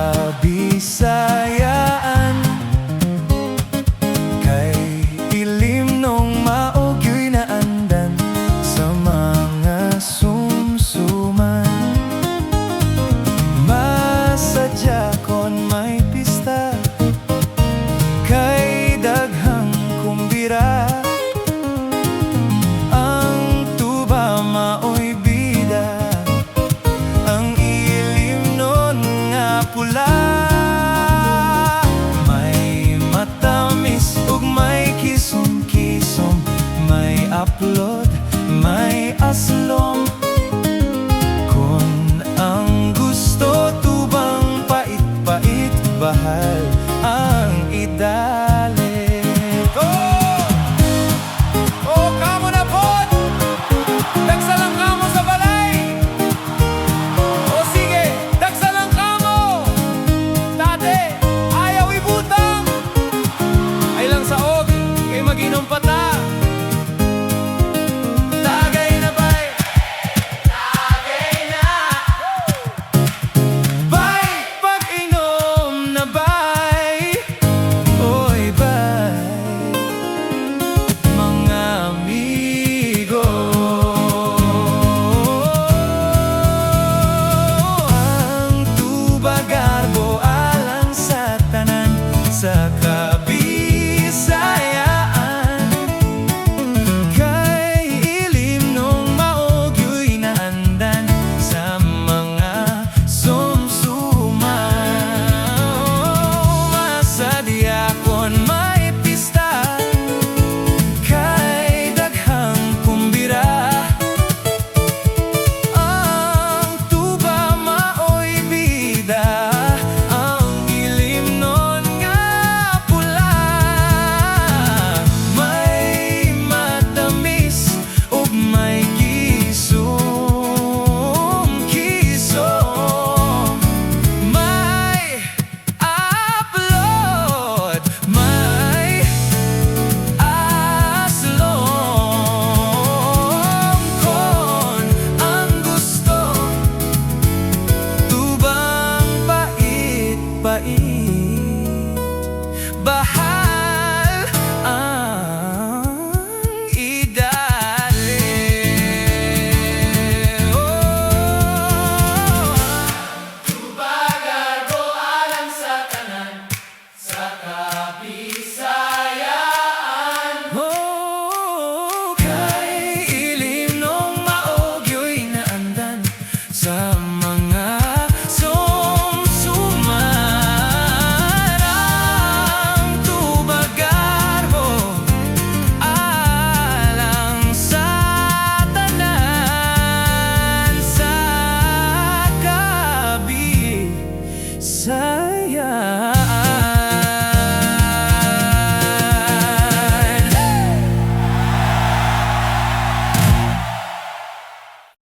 Kabisayaan. Kay ilim nung maugyo'y naandan sa mga sumsuman. Masadya kon may pista, kay daghang kumbira. Ang tuba maoy bida, ang ilim nun nga pula. May matamis ug may kisom-kisom, may aplod, may aslom. Kung ang gusto tubang pait-pait, bahal ang idali. Kamo na pod! Dagsa lang kamo sa balay! O sige, dagsa lang kamo! Tate, ayaw ibutang! Ay lang sa og, kay mag-inom pa ta. Tagay na bay! Tagay na! Bay! Pag-inom na bay! Oy bay! Mga amigo, ang tubagarbo alang sa tanan sa kabisayaan. Kay ilim nung maugyo'y naandan sa mga sumsuman. Masadya kon may pista, kay daghang kumbira. Ang tuba maoy bida, ang ilim nun nga pula. May matamis ug may kisom-kisom, may aplod, may aslom. Kon ang gusto tubang pait-pait, bahal ang idali. Tubagarbo alang sa tanan sa kabisayaan. Kay ilim nung maugyo'y naandan sa mga sumsuman. Ang tubagarbo alang sa tanan sa kabisayaan.